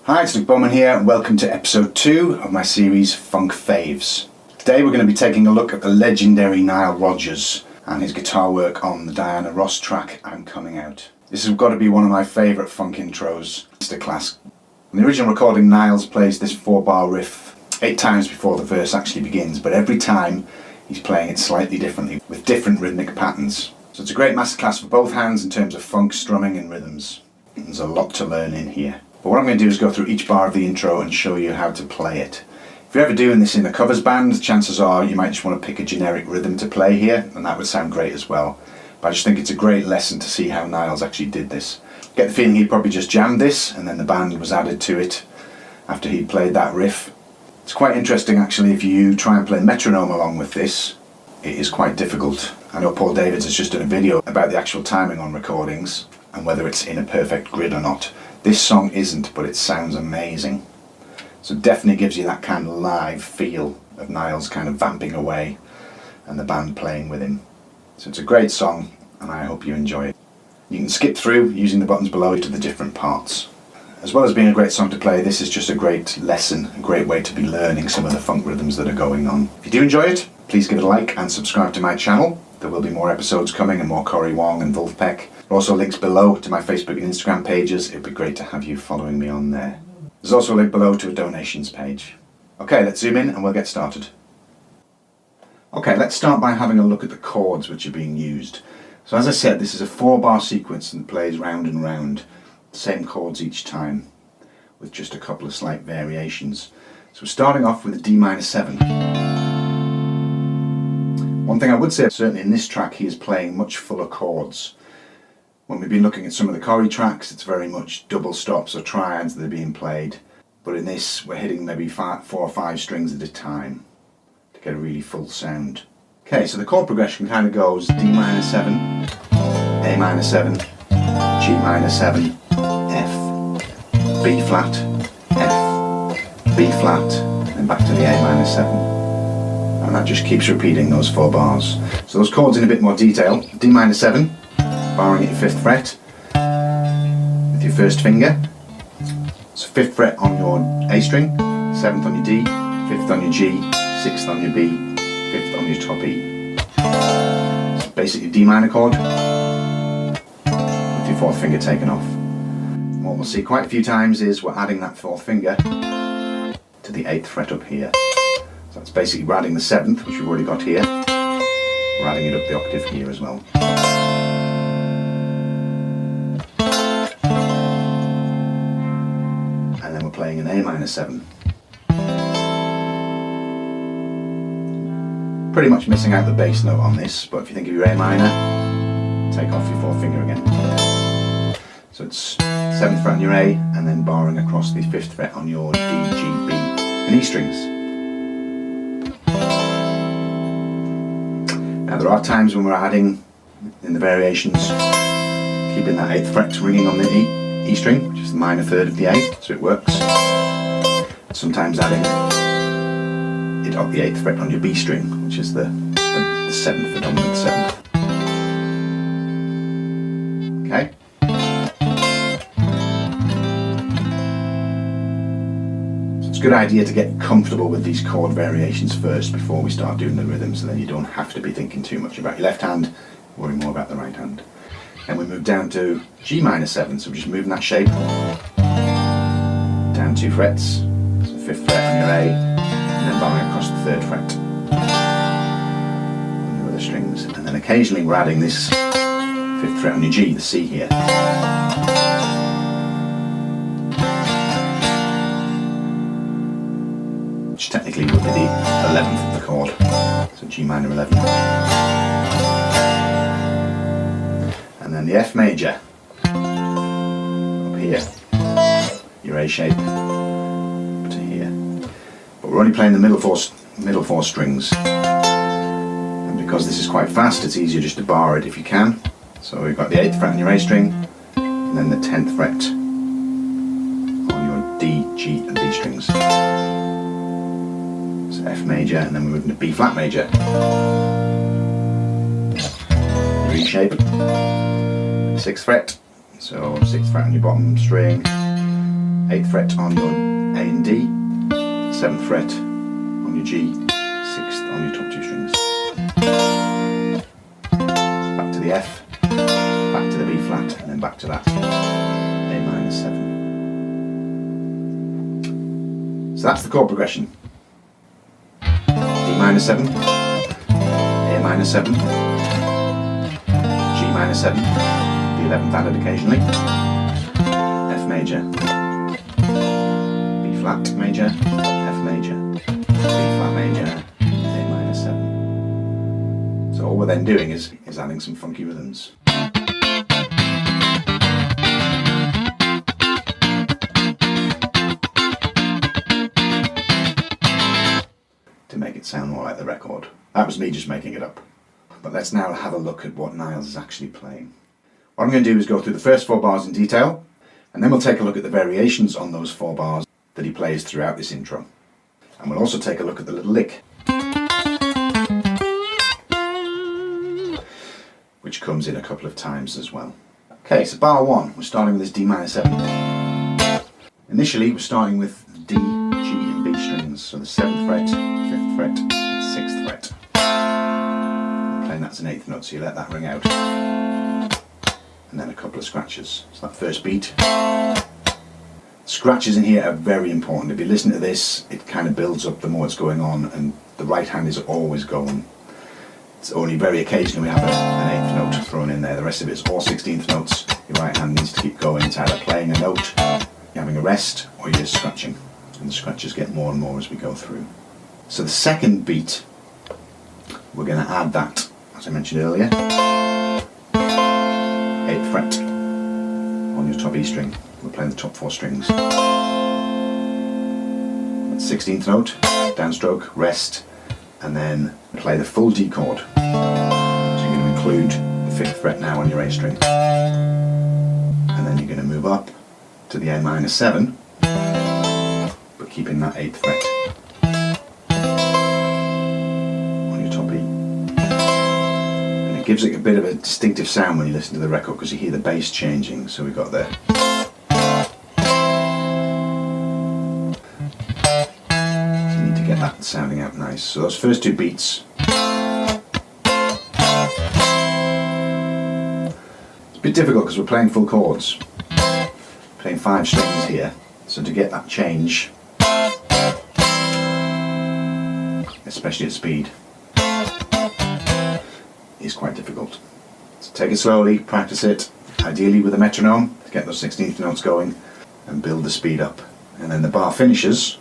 Hi, it's Bowman here and welcome to episode 2 of my series Funk Faves. Today we're going to be taking a look at the legendary Nile Rodgers and his guitar work on the Diana Ross track I'm Coming Out. This has got to be one of my favourite funk intros, masterclass. In the original recording, Niles plays this 4-bar riff 8 times before the verse actually begins, but every time he's playing it slightly differently with different rhythmic patterns. So it's a great masterclass for both hands in terms of funk, strumming and rhythms. There's a lot to learn in here. But what I'm going to do is go through each bar of the intro and show you how to play it. If you're ever doing this in a covers band, chances are you might just want to pick a generic rhythm to play here, and that would sound great as well. But I just think it's a great lesson to see how Niles actually did this. Get the feeling he probably just jammed this and then the band was added to it after he played that riff. It's quite interesting actually if you try and play metronome along with this. It is quite difficult. I know Paul Davids has just done a video about the actual timing on recordings and whether it's in a perfect grid or not. This song isn't, but it sounds amazing. So it definitely gives you that kind of live feel of Niles kind of vamping away and the band playing with him. So it's a great song and I hope you enjoy it. You can skip through using the buttons below to the different parts. As well as being a great song to play, this is just a great lesson, a great way to be learning some of the funk rhythms that are going on. If you do enjoy it, please give it a like and subscribe to my channel. There will be more episodes coming and more Corey Wong and Wolfpack. Also links below to my Facebook and Instagram pages. It'd be great to have you following me on there. There's also a link below to a donations page. Okay, let's zoom in and we'll get started. Okay, let's start by having a look at the chords which are being used. So as I said, this is a 4-bar sequence and plays round and round. Same chords each time, with just a couple of slight variations. So we're starting off with a D minor 7. One thing I would say, certainly in this track, he is playing much fuller chords. When we've been looking at some of the Corey tracks, it's very much double stops or triads that are being played. But in this, we're hitting maybe 4 or 5 strings at a time to get a really full sound. Okay, so the chord progression kind of goes D minor 7, A minor 7, G minor 7, F, B flat, F, B flat, and back to the A minor 7. And that just keeps repeating those 4 bars. So those chords in a bit more detail. D minor 7, barring at your 5th fret with your first finger. So 5th fret on your A string, 7th on your D, 5th on your G, 6th on your B, 5th on your top E. So basically D minor chord with your 4th finger taken off. And what we'll see quite a few times is we're adding that 4th finger to the 8th fret up here. So that's basically we're adding the 7th, which we've already got here. We're adding it up the octave here as well. And then we're playing an A minor 7. Pretty much missing out the bass note on this, but if you think of your A minor, take off your 4th finger again. So it's 7th fret on your A, and then barring across the 5th fret on your D, G, B, and E strings. Now there are times when we're adding, in the variations, keeping that 8th fret ringing on the E string, which is the minor 3rd of the A, so it works. Sometimes adding it up the 8th fret on your B string, which is the 7th, the dominant 7th. Okay? So it's a good idea to get comfortable with these chord variations first before we start doing the rhythm, so then you don't have to be thinking too much about your left hand, worry more about the right hand. And we move down to G minor 7, so we're just moving that shape down 2 frets, so 5th fret on your A, and then barring across the 3rd fret on your other strings. And then occasionally we're adding this 5th fret on your G, the C here. Which technically would be the 11th of the chord, so G minor 11. And then the F major, up here, your A shape, up to here. But we're only playing the middle four strings, and because this is quite fast, it's easier just to bar it if you can. So we've got the 8th fret on your A string, and then the 10th fret on your D, G and B strings. So F major, and then we move into B flat major. Your E shape. 6th fret, so 6th fret on your bottom string, 8th fret on your A and D, 7th fret on your G, 6th on your top 2 strings. Back to the F, back to the B flat, and then back to that A minor 7. So that's the chord progression. D minor 7, A minor 7, G minor 7, the 11th added occasionally, F major, B flat major, F major, B flat major, A minor 7. So all we're then doing is adding some funky rhythms. To make it sound more like the record. That was me just making it up. But let's now have a look at what Niles is actually playing. What I'm going to do is go through the first 4 bars in detail, and then we'll take a look at the variations on those 4 bars that he plays throughout this intro. And we'll also take a look at the little lick, which comes in a couple of times as well. Okay, so bar 1, we're starting with this D minor 7. Initially, we're starting with D, G and B strings, so the 7th fret, 5th fret, and 6th fret. I'm playing that as an 8th note, so you let that ring out. And then a couple of scratches. So that first beat. Scratches in here are very important. If you listen to this, it kind of builds up the more it's going on, and the right hand is always going. It's only very occasionally we have an 8th note thrown in there. The rest of it is all 16th notes. Your right hand needs to keep going. It's either playing a note, you're having a rest, or you're just scratching. And the scratches get more and more as we go through. So the second beat, we're going to add that, as I mentioned earlier, 8th fret on your top E string. We're playing the top 4 strings. That's 16th note, downstroke, rest, and then play the full D chord. So you're going to include the 5th fret now on your A string. And then you're going to move up to the A minor 7, but keeping that 8th fret on your top E. And it gives it a bit of a distinctive sound when you listen to the record, because you hear the bass changing. So we've got the get that sounding out nice. So those first 2 beats, it's a bit difficult because we're playing full chords, playing 5 strings here, so to get that change, especially at speed, is quite difficult. So take it slowly, practice it, ideally with a metronome to get those 16th notes going and build the speed up. And then the bar finishes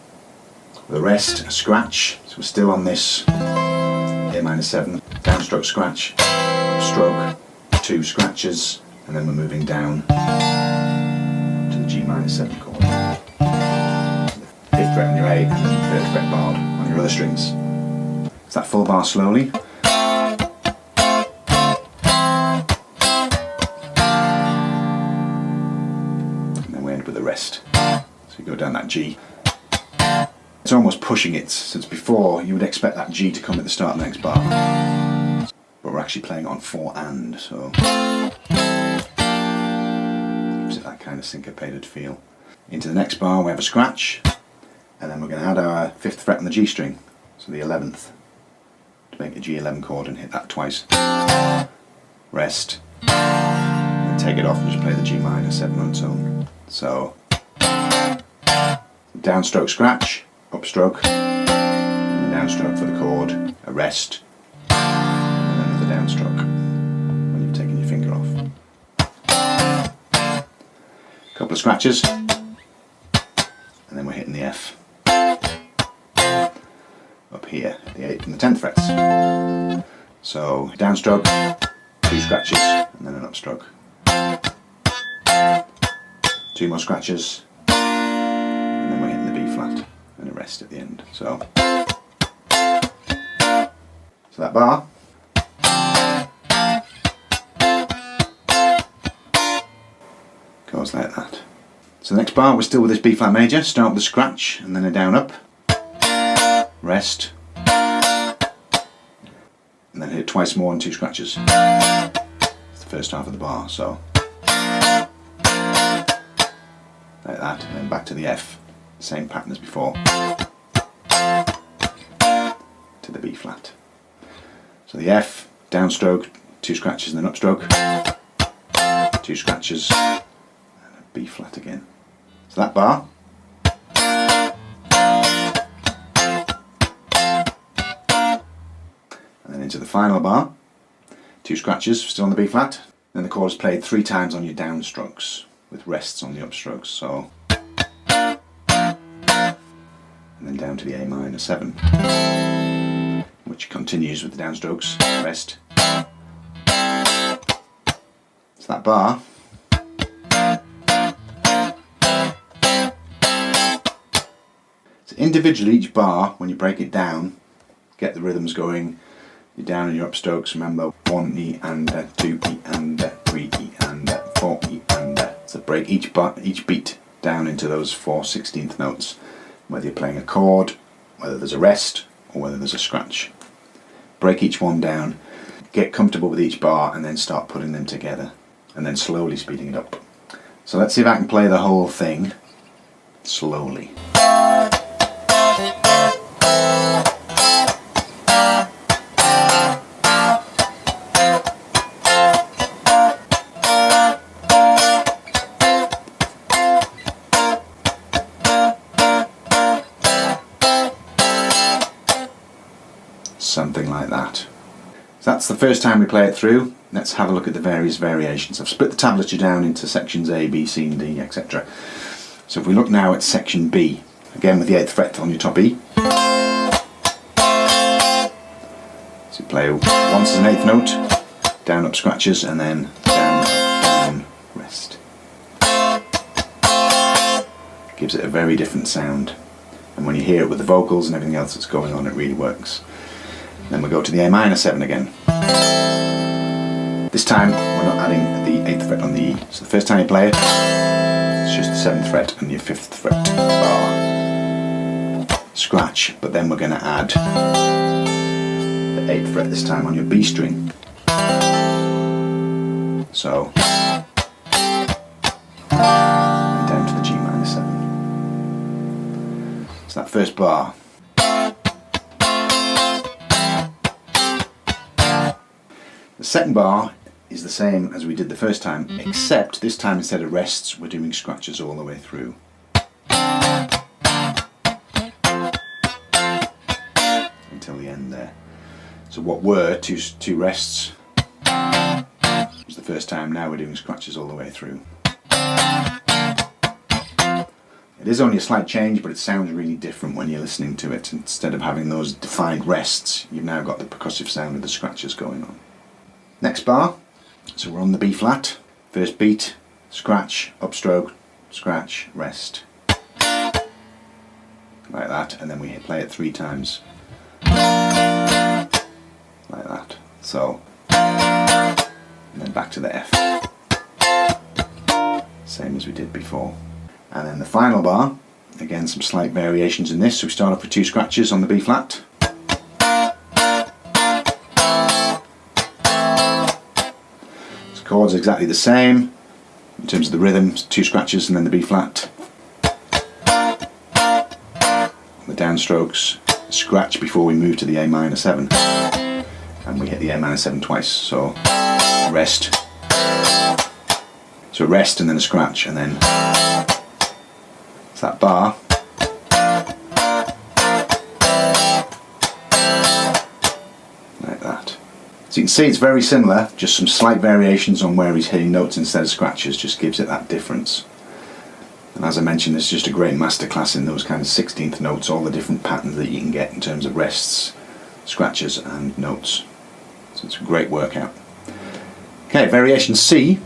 the rest, a scratch, so we're still on this A minor 7, downstroke scratch, upstroke, 2 scratches, and then we're moving down to the G minor 7 chord. The 5th fret on your A, and then the 3rd fret barred on your other strings. It's that full bar slowly. And then we end with the rest. So you go down that G. It's almost pushing it, since before you would expect that G to come at the start of the next bar. But we're actually playing on 4 and, so gives it that kind of syncopated feel. Into the next bar we have a scratch, and then we're going to add our 5th fret on the G string, so the 11th, to make a G11 chord and hit that twice. Rest, and take it off and just play the G minor 7 on its own. So downstroke scratch, upstroke, and a downstroke for the chord, a rest, and then another downstroke when you've taken your finger off. A couple of scratches, and then we're hitting the F up here, the 8th and the 10th frets. So downstroke, 2 scratches, and then an upstroke. 2 more scratches, and then we're hitting the B flat and a rest at the end. So that bar goes like that. So the next bar we're still with this B flat major, start with a scratch and then a down up, rest, and then hit it twice more and 2 scratches. It's the first half of the bar, so like that, and then back to the F, same pattern as before, to the B flat. So the F, downstroke, 2 scratches and then upstroke, 2 scratches, and a B flat again. So that bar. And then into the final bar, 2 scratches, still on the B flat. Then the chord is played 3 times on your downstrokes, with rests on the upstrokes, so. And then down to the A minor 7, which continues with the downstrokes, rest. So that bar. So individually, each bar, when you break it down, get the rhythms going. You're down in your upstrokes, remember 1 E and 2 E and 3 E and 4 E and so break each beat down into those 4/16th notes, whether you're playing a chord, whether there's a rest, or whether there's a scratch. Break each one down, get comfortable with each bar, and then start putting them together, and then slowly speeding it up. So let's see if I can play the whole thing slowly. Something like that. So that's the first time we play it through. Let's have a look at the various variations. I've split the tablature down into sections A, B, C and D, etc. So if we look now at section B, again with the 8th fret on your top E. So you play once as an 8th note, down up scratches, and then down, down, rest. Gives it a very different sound. And when you hear it with the vocals and everything else that's going on, it really works. Then we go to the A minor 7 again. This time we're not adding the 8th fret on the E. So the first time you play it, it's just the 7th fret and your 5th fret bar. Scratch, but then we're going to add the 8th fret this time on your B string. So, and down to the G minor 7. So that first bar. The second bar is the same as we did the first time, except this time instead of rests we're doing scratches all the way through. Until the end there. So what were two rests was the first time, now we're doing scratches all the way through. It is only a slight change, but it sounds really different when you're listening to it. Instead of having those defined rests, you've now got the percussive sound of the scratches going on. Next bar, so we're on the B flat, first beat, scratch, upstroke, scratch, rest. Like that, and then we play it 3 times. Like that. So, and then back to the F. Same as we did before. And then the final bar, again some slight variations in this, so we start off with 2 scratches on the B flat. Chords are exactly the same in terms of the rhythm, 2 scratches and then the B flat. The downstrokes, scratch before we move to the A minor 7, and we hit the A minor 7 twice. So rest, so rest and then a scratch, and then it's that bar. Like that. So you can see it's very similar, just some slight variations on where he's hitting notes instead of scratches just gives it that difference. And as I mentioned, it's just a great masterclass in those kind of 16th notes, all the different patterns that you can get in terms of rests, scratches and notes. So it's a great workout. Okay, variation C.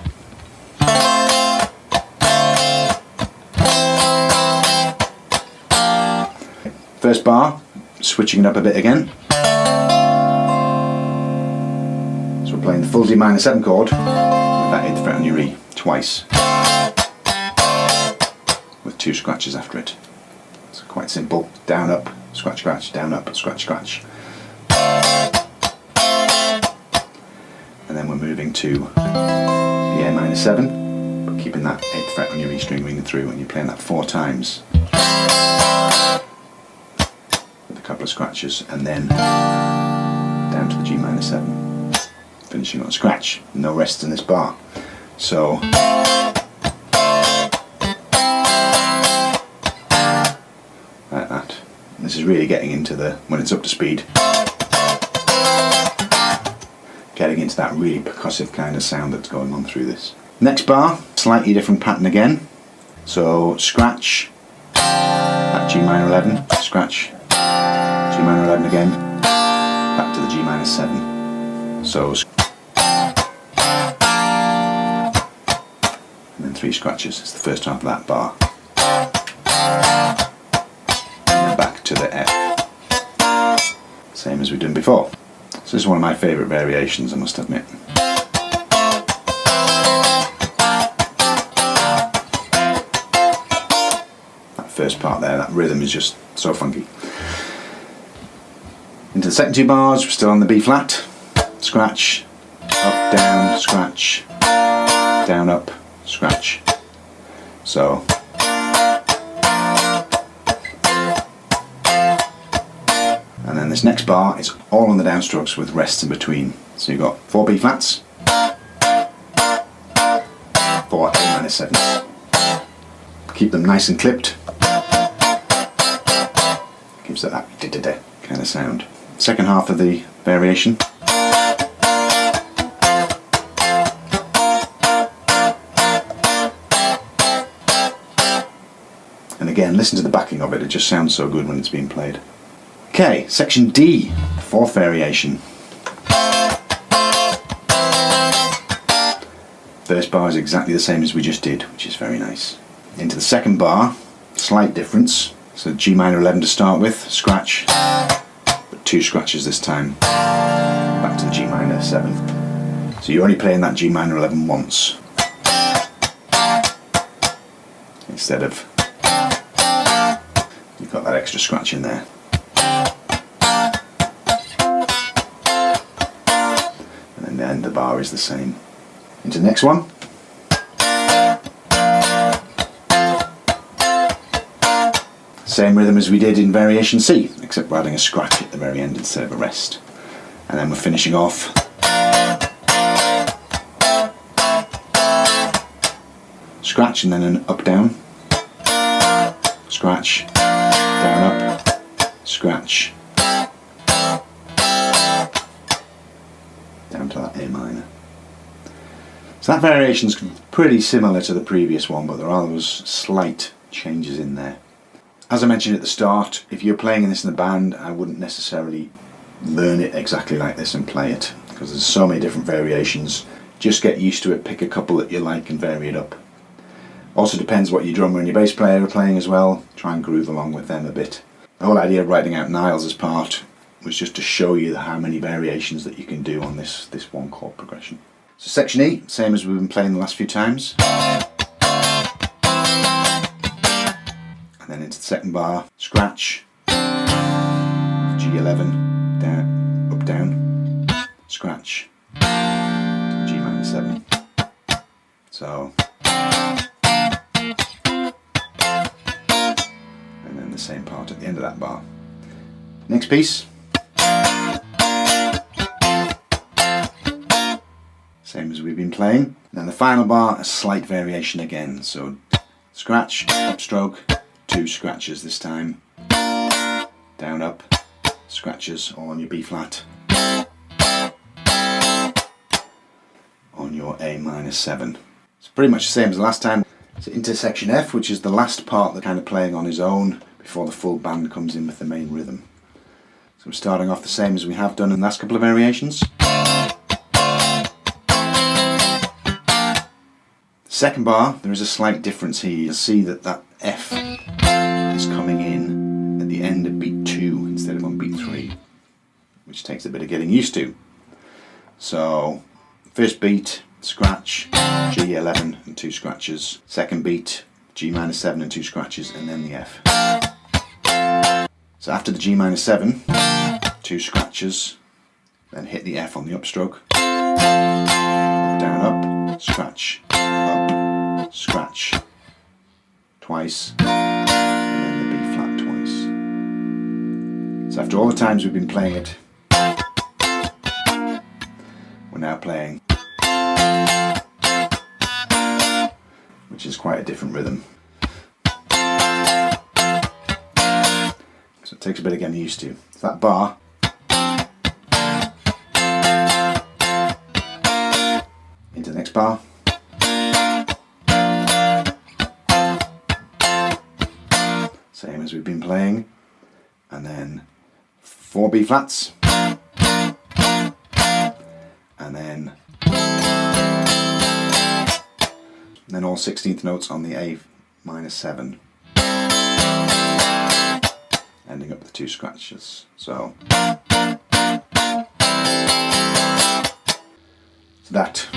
First bar, switching it up a bit again. So we're playing the full D minor 7 chord with that 8th fret on your E twice, with 2 scratches after it. It's quite simple. Down, up, scratch, scratch, down, up, scratch, scratch. And then we're moving to the A minor 7, but but keeping that 8th fret on your E string ringing through, and you're playing that 4 times with a couple of scratches, and then down to the G minor 7, finishing on a scratch. No rests in this bar. So like that. This is really getting into the, when it's up to speed, getting into that really percussive kind of sound that's going on through this. Next bar, slightly different pattern again. So scratch, that G minor 11, scratch, G minor 11 again, back to the G minor 7. So, and then 3 scratches. It's the first half of that bar. And then back to the F. Same as we've done before. So this is one of my favourite variations, I must admit. That first part there, that rhythm is just so funky. Into the second 2 bars, we're still on the B flat. Scratch, up, down, scratch, down, up, scratch. So. And then this next bar is all on the downstrokes with rests in between. So you've got 4 B flats, 4 A minor 7s. Keep them nice and clipped. Gives it that da-da-da kind of sound. Second half of the variation. And again, listen to the backing of it, it just sounds so good when it's being played. Okay, section D, 4th variation. First bar is exactly the same as we just did, which is very nice. Into the second bar, slight difference. So G minor 11 to start with, scratch, but 2 scratches this time. Back to the G minor 7. So you're only playing that G minor 11 once. Instead of, you've got that extra scratch in there. And then the end of the bar is the same. Into the next one. Same rhythm as we did in variation C, except we're adding a scratch at the very end instead of a rest. And then we're finishing off scratch and then an up down, scratch, down up, scratch, down to that A minor. So that variation is pretty similar to the previous one, but there are those slight changes in there. As I mentioned at the start, if you're playing this in a band, I wouldn't necessarily learn it exactly like this and play it, because there's so many different variations. Just get used to it, pick a couple that you like and vary it up. Also depends what your drummer and your bass player are playing as well. Try and groove along with them a bit. The whole idea of writing out Nile's as part was just to show you how many variations that you can do on this one chord progression. So section E, same as we've been playing the last few times. And then into the second bar, scratch, G11, down, up, down, scratch, to G minor 7. So, and then the same part at the end of that bar. Next piece, same as we've been playing. And then the final bar, a slight variation again. So, scratch, upstroke, 2 scratches this time, down, up, scratches all on your B flat, on your A minor 7. It's pretty much the same as the last time. So into section F, which is the last part that kind of playing on his own before the full band comes in with the main rhythm. So we're starting off the same as we have done in the last couple of variations. Second bar, there is a slight difference here. You'll see that that F is coming in at the end of beat 2 instead of on beat 3, which takes a bit of getting used to. So, first beat, scratch, G11 and 2 scratches. Second beat, G minor 7 and 2 scratches, and then the F. So after the G minor 7, 2 scratches, then hit the F on the upstroke. Up, down, up, scratch, up, scratch twice, and then the B flat twice. So after all the times we've been playing it, we're now playing, which is quite a different rhythm. So it takes a bit of getting used to. So that bar, into the next bar, same as we've been playing, and then 4 B flats, and then all 16th notes on the A minor 7, ending up with 2 scratches. So that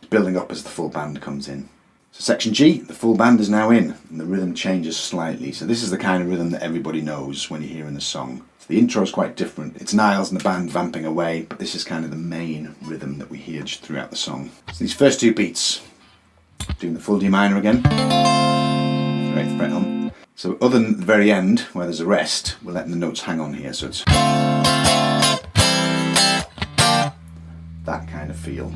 building up as the full band comes in. So section G, the full band is now in, and the rhythm changes slightly. So this is the kind of rhythm that everybody knows when you're hearing the song. So the intro is quite different. It's Niles and the band vamping away, but this is kind of the main rhythm that we hear just throughout the song. So these first 2 beats, doing the full D minor again, 8th fret on. So other than the very end, where there's a rest, we're letting the notes hang on here, so it's that kind of feel.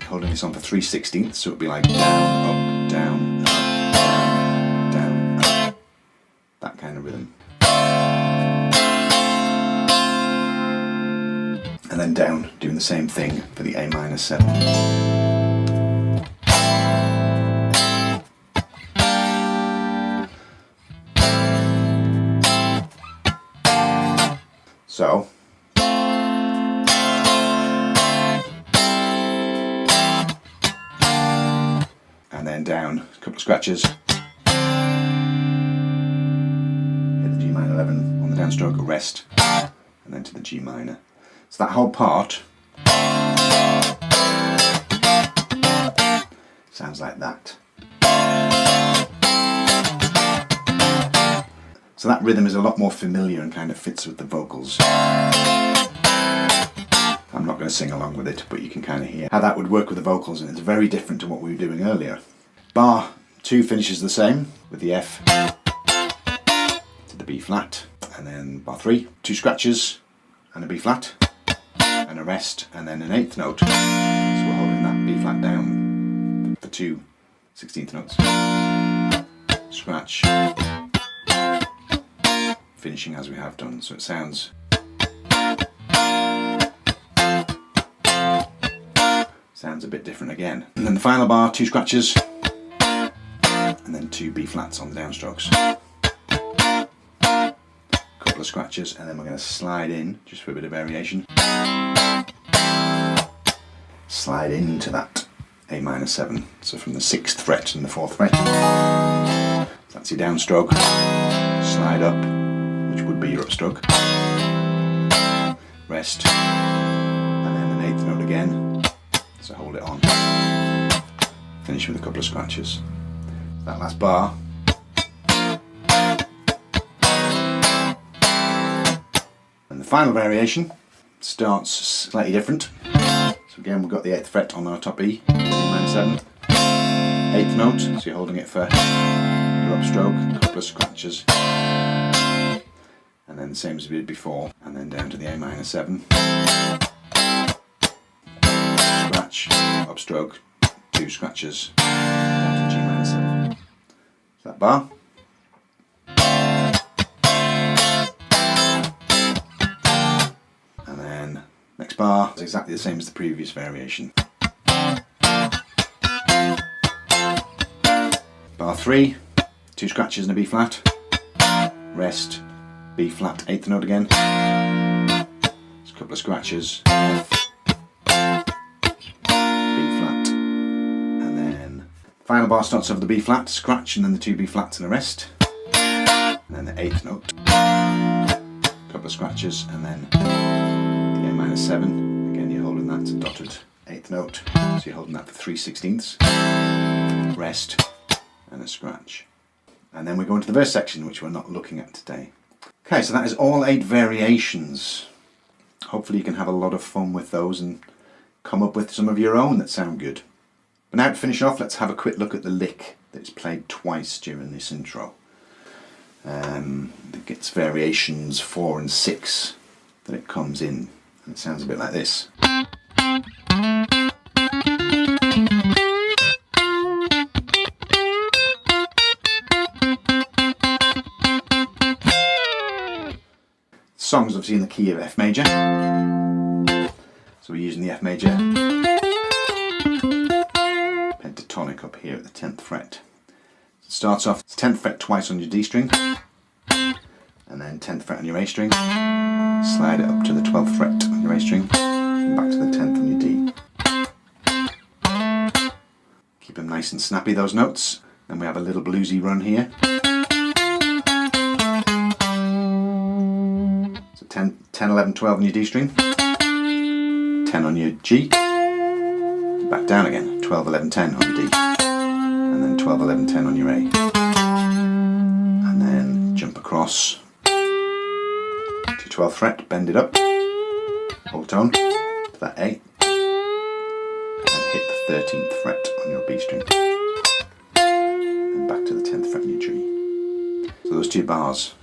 Holding this on for 3/16, so it'll be like down, up, down, up, down, down, up. That kind of rhythm. And then down, doing the same thing for the A minor 7. So, and then down, a couple of scratches, hit the G minor 11 on the downstroke, a rest, and then to the G minor. So that whole part sounds like that. So that rhythm is a lot more familiar and kind of fits with the vocals. I'm not going to sing along with it, but you can kind of hear how that would work with the vocals, and it's very different to what we were doing earlier. Bar 2 finishes the same with the F to the B flat, and then bar 3, 2 scratches and a B flat and a rest, and then an 8th note. So we're holding that B flat down for 2 16th notes. Scratch, finishing as we have done, so it sounds a bit different again. And then the final bar, 2 scratches, and then 2 B flats on the downstrokes. Couple of scratches, and then we're going to slide in, just for a bit of variation, slide into that A minor 7. So from the 6th fret and the 4th fret, that's your downstroke, slide up, which would be your upstroke, rest, and then an 8th note again. So hold it on, finish with a couple of scratches. That last bar, and the final variation starts slightly different. So again, we've got the 8th fret on our top E, A minor 7, 8th note, so you're holding it for your upstroke, a couple of scratches, and then the same as we did before, and then down to the A minor 7. Scratch, upstroke, 2 scratches, down to G minor 7. So that bar. And then next bar is exactly the same as the previous variation. Bar 3, 2 scratches and a B flat, rest, B flat, 8th note again, just a couple of scratches, F, final bar starts off the B flat, scratch, and then the 2 B flats and a rest, and then the 8th note, a couple of scratches, and then the A minor 7. Again, you're holding that dotted 8th note, so you're holding that for 3/16, rest, and a scratch. And then we go into the verse section, which we're not looking at today. Okay, so that is all 8 variations. Hopefully you can have a lot of fun with those and come up with some of your own that sound good. But now to finish off, let's have a quick look at the lick that's played twice during this intro. It gets variations 4 and 6 that it comes in, and it sounds a bit like this. The song's obviously in the key of F major, so we're using the F major pentatonic up here at the 10th fret. It starts off 10th fret twice on your D string, and then 10th fret on your A string, slide it up to the 12th fret on your A string, and back to the 10th on your D. Keep them nice and snappy, those notes. Then we have a little bluesy run here. So 10, 11, 12 on your D string, 10 on your G, back down again, 12, 11, 10 on your D, and then 12, 11, 10 on your A. And then jump across to 12th fret, bend it up, whole tone, to that A, and hit the 13th fret on your B string, and back to the 10th fret on your G. So those 2 bars.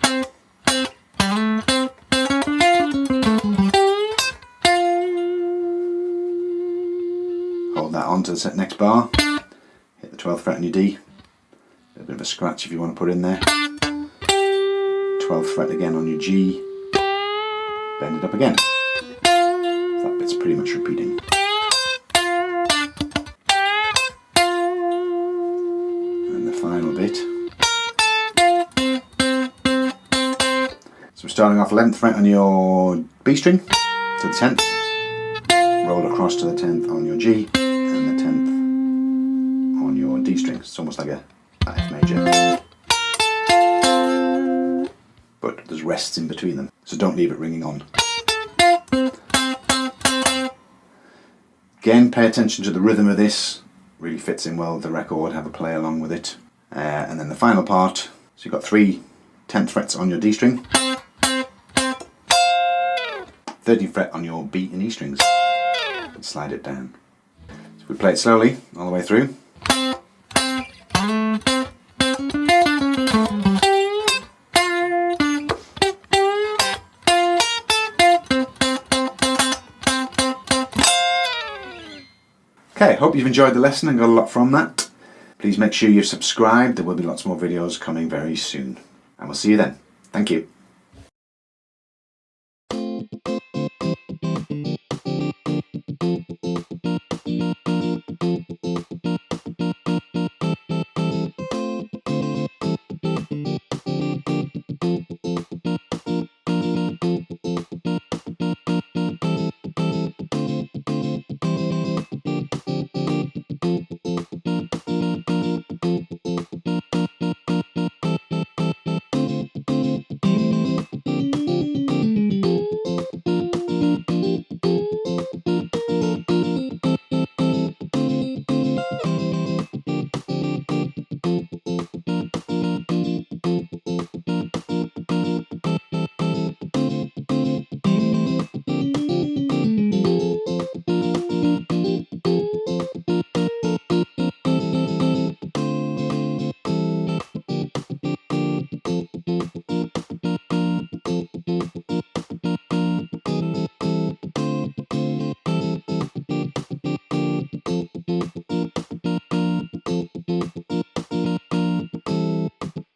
Hold that on to the next bar, hit the 12th fret on your D, a bit of a scratch if you want to put in there, 12th fret again on your G, bend it up again. That bit's pretty much repeating. And the final bit. So we're starting off 11th fret on your B string to the 10th, roll across to the 10th on your G, and the 10th on your D string. It's almost like a F major, but there's rests in between them, so don't leave it ringing on. Again, pay attention to the rhythm of this, really fits in well with the record, have a play along with it. And then the final part, so you've got 3 10th frets on your D string, 13th fret on your B and E strings, and slide it down. So if we play it slowly all the way through. Okay, hope you've enjoyed the lesson and got a lot from that. Please make sure you've subscribed, there will be lots more videos coming very soon. And we'll see you then. Thank you.